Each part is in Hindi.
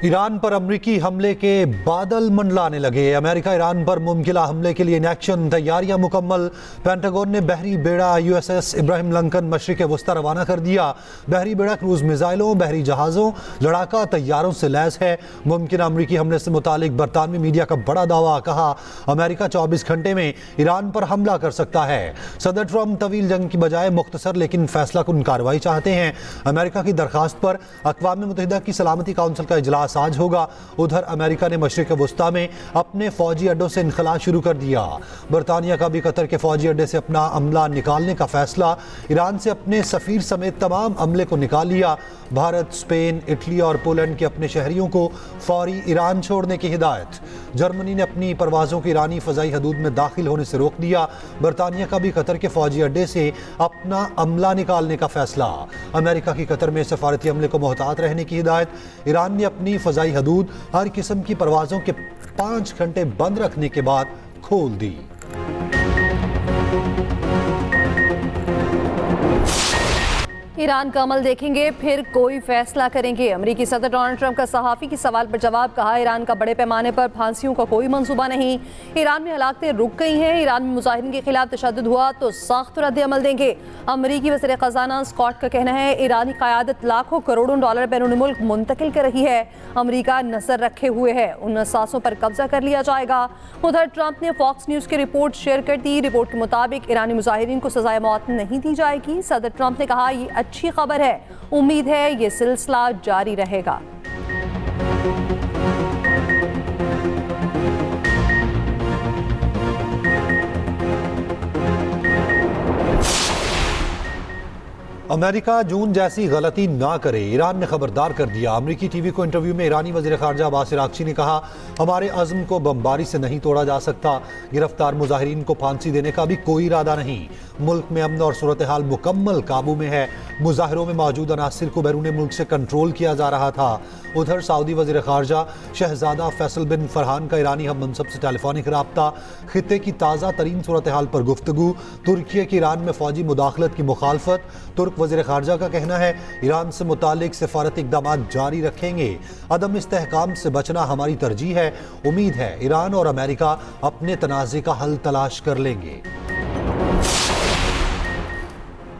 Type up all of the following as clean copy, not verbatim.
ईरान पर अमरीकी हमले के बादल मंडलाने लगे। अमेरिका ईरान पर मुमकिना हमले के लिए इन एक्शन तैयारियां मुकम्मल। पेंटागन ने बहरी बेड़ा USS इब्राहिम लिंकन मशरिक़ वस्ता रवाना कर दिया। बहरी बेड़ा क्रूज मिसाइलों, बहरी जहाज़ों, लड़ाका तैयारों से लैस है। मुमकिन अमरीकी हमले से मुतालिक बरतानवी मीडिया का बड़ा दावा। कहा, अमेरिका 24 घंटे में ईरान पर हमला कर सकता है। सदर ट्रंप तवील जंग की बजाय मुख्तसर लेकिन फैसला कुन कार्रवाई चाहते हैं। अमेरिका की दरखास्त पर अक़वाम मुत्तहिदा की सलामती काउंसिल का इजलास आज होगा। उधर अमेरिका ने मशरिक़ वस्ता में अपने फौजी अड्डों से इनखला शुरू कर दिया। बरतानिया का भी कतर के फौजी अड्डे से अपना अमला निकालने का फैसला। ईरान से अपने सफ़ीर समेत तमाम अमले को निकाल लिया। भारत, स्पेन, इटली और पोलैंड के अपने शहरियों को फौरी ईरान छोड़ने की हिदायत। जर्मनी ने अपनी परवाज़ों को ईरानी फ़ज़ाई हदूद में दाखिल होने से रोक दिया। बरतानिया का भी कतर के फौजी अड्डे से अपना अमला निकालने का फैसला। अमेरिका की कतर में सफारती अमले को मोहतात रहने की हिदायत। ईरान ने अपनी फ़ज़ाई हदूद हर किस्म की परवाज़ों के 5 घंटे बंद रखने के बाद खोल दी। ईरान का अमल देखेंगे, फिर कोई फैसला करेंगे। अमेरिकी सदर डोनाल्ड ट्रंप का सहाफ़ी के सवाल पर जवाब। कहा, ईरान का बड़े पैमाने पर फांसियों का कोई मंसूबा नहीं। ईरान में हलाकतें रुक गई हैं। ईरान में मुजाहिरीन के खिलाफ तशद्दुद हुआ तो सख्त रद्द-ए-अमल देंगे। अमेरिकी वज़ीर ख़ज़ाना स्कॉट का कहना है, ईरानी क़यादत लाखों करोड़ों डॉलर बैरून मुल्क मुंतकिल कर रही है। अमेरिका नज़र रखे हुए है, उन असासों पर कब्जा कर लिया जाएगा। उधर ट्रंप ने फॉक्स न्यूज़ की रिपोर्ट शेयर कर दी। रिपोर्ट के मुताबिक ईरानी मुजाहिरीन को सज़ाए मौत नहीं दी जाएगी। सदर ट्रंप ने कहा, ये अच्छी खबर है, उम्मीद है ये सिलसिला जारी रहेगा। अमेरिका जून जैसी गलती ना करे, ईरान ने खबरदार कर दिया। अमेरिकी टीवी को इंटरव्यू में ईरानी वज़ीर ख़ारजा अब्बास अराग़ची ने कहा, हमारे अज़्म को बमबारी से नहीं तोड़ा जा सकता। गिरफ्तार मुजाहिरीन को फांसी देने का भी कोई इरादा नहीं। मुल्क में अमन और सूरत हाल मुकम्मल काबू में है। मुजाहिरों में मौजूद अनासिर को बैरून मुल्क से कंट्रोल किया जा रहा था। उधर सऊदी वज़ीर ख़ारजा शहजादा फैसल बिन फरहान का ईरानी हम मनसब से टेलीफोनिक रब्ता। खित्ते की ताज़ा तरीन सूरत हाल पर गुफ्तगू। तुर्की की ईरान में फ़ौजी मुदाखलत की मुखालफत। तुर्क वज़ीर ख़ारजा का कहना है, ईरान से मुतालिक सिफारती इक़दाम जारी रखेंगे। अदम इस्तेहकाम से बचना हमारी तरजीह है। उम्मीद है ईरान और अमेरिका अपने तनाज़े का हल तलाश कर लेंगे।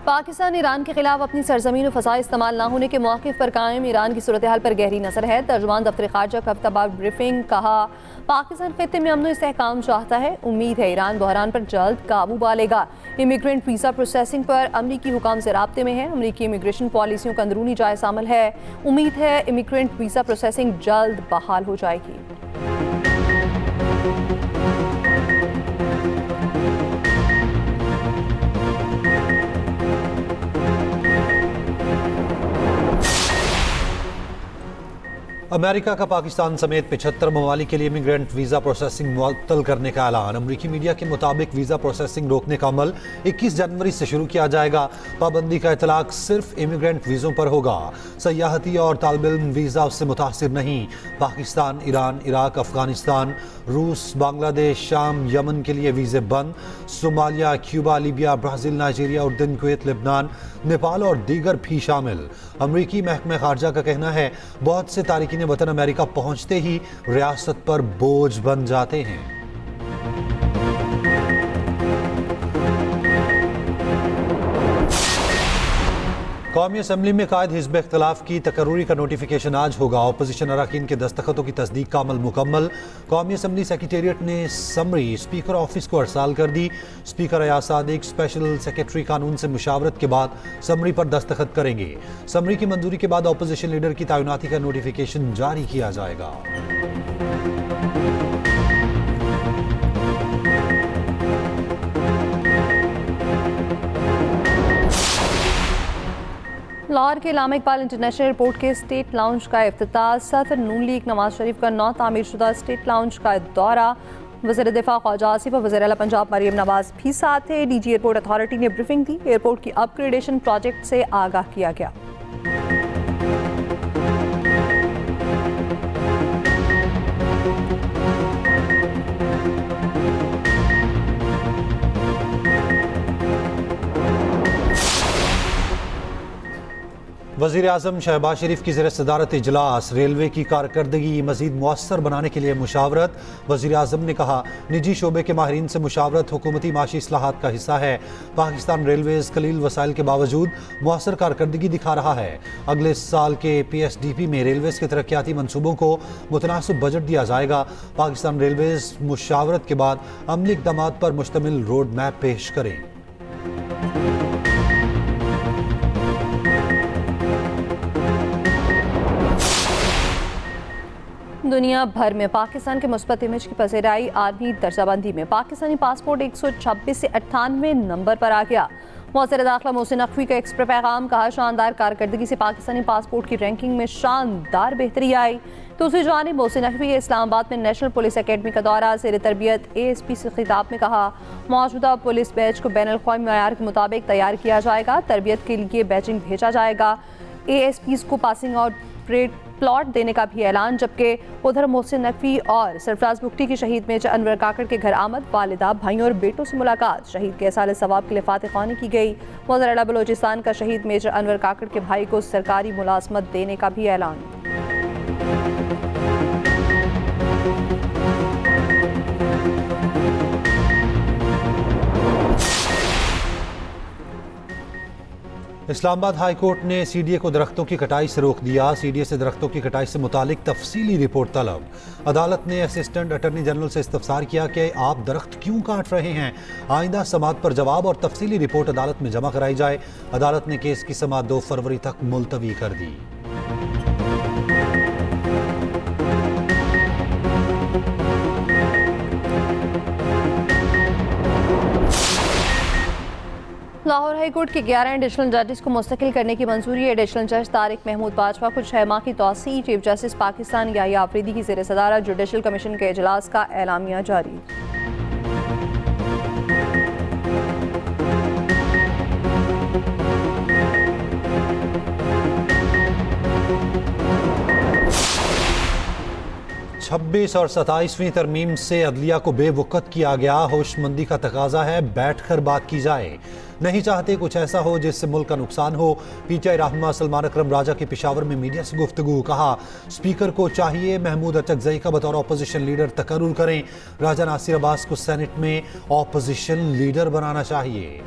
पाकिस्तान ईरान के खिलाफ अपनी सरजमीन और फ़ज़ा इस्तेमाल न होने के मौक़िफ़ पर कायम। ईरान की सूरत हाल पर गहरी नज़र है। तर्जुमान दफ्तर ख़ारजा का हफ्तावार ब्रीफिंग। कहा, पाकिस्तान खित्ते में अमन और इस्तेहकाम चाहता है। उम्मीद है ईरान बहरान पर जल्द काबू पालेगा। इमिग्रेंट वीज़ा प्रोसेसिंग पर अमरीकी हुकाम से राब्ते में है। अमरीकी इमिग्रेशन पॉलिसियों का अंदरूनी जायज़ा अमल है। उम्मीद है इमिग्रेंट वीज़ा प्रोसेसिंग जल्द बहाल हो जाएगी। अमेरिका का पाकिस्तान समेत 75 ममालिक के लिए इमिग्रेंट वीज़ा प्रोसेसिंग मुअत्तल करने का ऐलान। अमरीकी मीडिया के मुताबिक वीज़ा प्रोसेसिंग रोकने का अमल 21 जनवरी से शुरू किया जाएगा। पाबंदी का इतलाक सिर्फ इमिग्रेंट वीज़ों पर होगा। सयाहती और तालिब-इल्म वीज़ा उससे मुतासिर नहीं। पाकिस्तान, ईरान, इराक, अफगानिस्तान, रूस, बांग्लादेश, शाम, यमन के लिए वीज़े बंद। Somalia, Cuba, Libya, Brazil, Nigeria, उर्दन, कुवैत, लेबनान, नेपाल और दीगर भी शामिल। अमरीकी महकमा ख़ारजा का कहना है, बहुत से तारिकीन वतन अमेरिका पहुंचते ही रियासत पर बोझ बन जाते हैं। कौमी असम्बली में कायद हिज़्ब इख्तिलाफ की तकर्रुरी का नोटिफिकेशन आज होगा। अपोजिशन अरकान के दस्तखतों की तस्दीक का अमल मुकम्मल। कौमी असम्बली सेक्रेटेरिएट ने समरी स्पीकर ऑफिस को अरसाल कर दी। Speaker Ayaz Sadiq special secretary कानून से मुशावरत के बाद समरी पर दस्तखत करेंगे। समरी की मंजूरी के बाद अपोजिशन लीडर की तैनाती का नोटिफिकेशन जारी किया जाएगा। लाहौर के इलामा इकबाल इंटरनेशनल एयरपोर्ट के स्टेट लाउंज का इफ्तिताह। सदर नून लीग नवाज शरीफ का नौ तामीर शुदा स्टेट लाउंज का दौरा। वज़ीर दिफा ख्वाजा आसिफ और वज़ीर आला पंजाब मरियम नवाज भी साथ थे। DG एयरपोर्ट अथॉरिटी ने ब्रीफिंग दी। एयरपोर्ट की अपग्रेडेशन प्रोजेक्ट से आगाह किया गया। वज़ीर वज़ीर आज़म शहबाज शरीफ की ज़ेर सदारत इजलास रेलवे की कारकर्दगी मज़ीद मुअस्सर बनाने के लिए मुशावरत। वज़ीर आज़म ने कहा, निजी शोबे के माहिरीन से मुशावरत हुकूमती माशी इस्लाहात का हिस्सा है। पाकिस्तान रेलवेज़ कलील वसाइल के बावजूद मुअस्सर कारकर्दगी दिखा रहा है। अगले साल के PSDP में रेलवेज़ के तरक्याती मनसूबों को मुतनासिब बजट दिया जाएगा। पाकिस्तान रेलवेज़ मुशावरत के बाद अमली इक़दामात पर मुश्तमिल रोड मैप पेश करें। दुनिया भर में पाकिस्तान के मुस्बत इमेज की पसेराई आर्मी दर्जाबंदी में पाकिस्तानी पासपोर्ट 126 से 98 नंबर पर आ गया। वज़ीर दाखिला मोहसिन नकवी का एक्सप्रेस पैगाम, कहा शानदार कारकर्दगी से पाकिस्तानी पासपोर्ट की रैंकिंग में शानदार बेहतरी आई। दूसरी जानिब मोहसिन नकवी के इस्लामाबाद में नेशनल पुलिस एकेडमी का दौरा, ज़ेर तरबियत ASP से खिताब में कहा, मौजूदा पुलिस बैच को बैनुल-अक़वामी मयार के मुताबिक तैयार किया जाएगा। तरबियत के लिए बेजिंग भेजा जाएगा। ASPs को पासिंग आउट परेड प्लॉट देने का भी ऐलान। जबकि उधर मोहसिन नकवी और सरफराज बुगटी की शहीद मेजर अनवर काकड़ के घर आमद, वालिदा, भाइयों और बेटों से मुलाकात, शहीद के साल सवाब के लिए फातिह ख्वानी की गई। वज़ीर आला बलोचिस्तान का शहीद मेजर अनवर काकड़ के भाई को सरकारी मुलाजमत देने का भी ऐलान। इस्लामाबाद हाई कोर्ट ने CDA को दरख्तों की कटाई से रोक दिया। CDA से दरख्तों की कटाई से मुतालिक तफसीली रिपोर्ट तलब। अदालत ने असिस्टेंट अटर्नी जनरल से इस्तफसार किया कि आप दरख्त क्यों काट रहे हैं। आइंदा समात पर जवाब और तफसीली रिपोर्ट अदालत में जमा कराई जाए। अदालत ने केस की समात 2 फरवरी तक मुलतवी कर दी। लाहौर हाई कोर्ट के 11 एडिशनल जजेस को मुस्तकिल करने की मंजूरी। एडिशनल जज तारिक महमूद बाजवा को 6 माह की तौसीह। चीफ जस्टिस पाकिस्तान याहिया आफरीदी की ज़ेर सदारत जुडिशल कमीशन के इजलास का एलामिया जारी। छब्बीस और 27वीं तरमीम से अदलिया को बेवकत किया गया। होशमंदी का तकाजा है, बैठ कर बात की जाए। नहीं चाहते कुछ ऐसा हो जिससे मुल्क का नुकसान हो। PTI रहनुमा सलमान अकरम राजा की पेशावर में मीडिया से गुफ्तगू, कहा स्पीकर को चाहिए महमूद अचकजई का बतौर अपोजिशन लीडर तकर्रुर करें। राजा नासिर अब्बास को सेनेट में अपोजिशन लीडर बनाना चाहिए।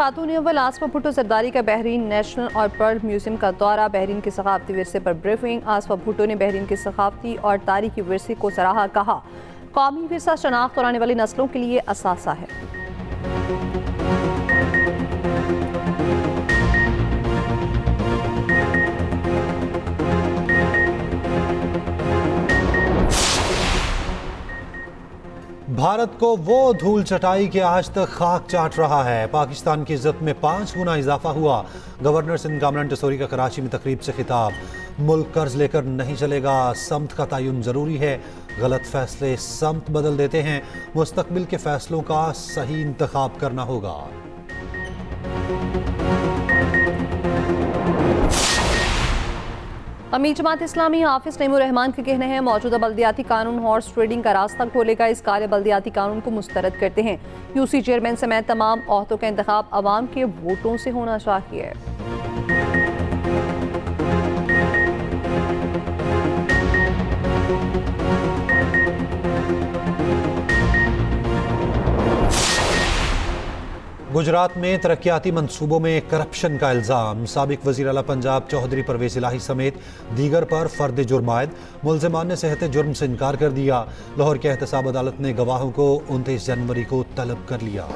खातून अव्वल आसमा भुट्टो जरदारी का बहरीन नेशनल और पर्ल म्यूजियम का दौरा, बहरीन के सकाफती विरसे पर ब्रीफिंग। आसमा भुट्टो ने बहरीन के सकाफती और तारीखी विरसे को सराहा, कहा कौमी विरसा शनाख्त और आने वाली नस्लों के लिए असासा है। भारत को वो धूल चटाई के आज तक खाक चाट रहा है। पाकिस्तान की इज्जत में 5 गुना इजाफा हुआ। गवर्नर सिंध कामरान टसोरी का कराची में तकरीब से खिताब, मुल्क कर्ज लेकर नहीं चलेगा, समत का तयन जरूरी है। गलत फैसले समत बदल देते हैं, मुस्तकबिल के फैसलों का सही इंतखाब करना होगा। अमीर जमात इस्लामी हाफिज नईमुर रहमान के कहने हैं, मौजूदा बल्दियाती कानून हॉर्स ट्रेडिंग का रास्ता खोलेगा। इस कार्य बल्दियाती कानून को मुस्तरद करते हैं। UC चेयरमैन समेत तमाम ओहदों का इंतखाब अवाम के वोटों से होना चाहिए। गुजरात में तरक्याती मंसूबों में करप्शन का इल्ज़ाम। साबिक वज़ीर आला पंजाब चौधरी परवेज़ इलाही समेत दीगर पर फर्द जुर्म आयद। मुल्ज़िमान ने सेहत जुर्म से इनकार कर दिया। लाहौर की एहतसाब अदालत ने गवाहों को 29 जनवरी को तलब कर लिया।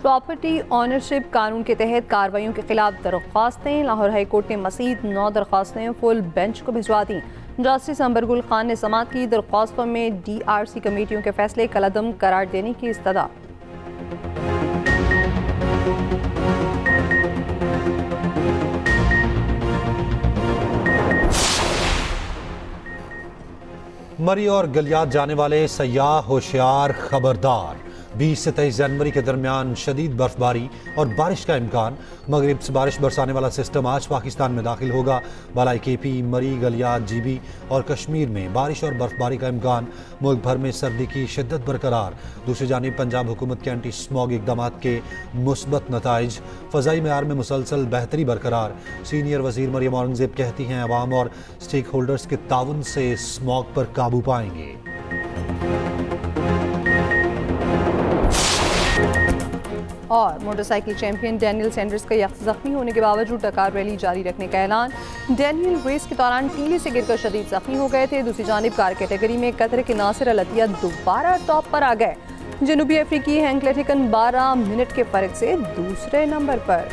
प्रॉपर्टी ऑनरशिप कानून के तहत कार्रवाइयों के खिलाफ दरख्वास्तें। लाहौर हाई कोर्ट ने मज़ीद 9 दरख्वास्तें फुल बेंच को भिजवा दी। जस्टिस अंबरगुल खान ने समाअत की। दरख्वास्तों में DRC कमेटियों के फैसले कलअदम करार देने की इस्तदा। मरी और गलियात जाने वाले सयाह होशियार, खबरदार। 20 से 23 जनवरी के दरमियान शदीद बर्फबारी और बारिश का इम्कान। मगरिब से बारिश बरसाने वाला सिस्टम आज पाकिस्तान में दाखिल होगा। बालाई KP, मरी, गलियात, GB और कश्मीर में बारिश और बर्फबारी का इम्कान। मुल्क भर में सर्दी की शिद्दत बरकरार। दूसरी जानिब पंजाब हुकूमत के एंटी स्मॉग इकदाम के मुस्बत नताइज। फ़ज़ाई मेयार में मुसलसल बेहतरी बरकरार। सीनियर वज़ीर मरियम औरंगज़ेब कहती हैं अवाम और स्टेक होल्डर्स के ताउन से स्मॉग पर काबू पाएंगे। और मोटरसाइकिल चैंपियन डैनियल सैंडर्स का जख्मी होने के बावजूद डकार रैली जारी रखने का ऐलान। डैनियल रेस के दौरान टीले से गिरकर शदीद जख्मी हो गए थे। दूसरी जानिब कार कैटेगरी में कतर के नासिर अल अतिया दोबारा टॉप पर आ गए। जनूबी अफ्रीकी हैंक लेटिकन 12 मिनट के फर्क से दूसरे नंबर पर।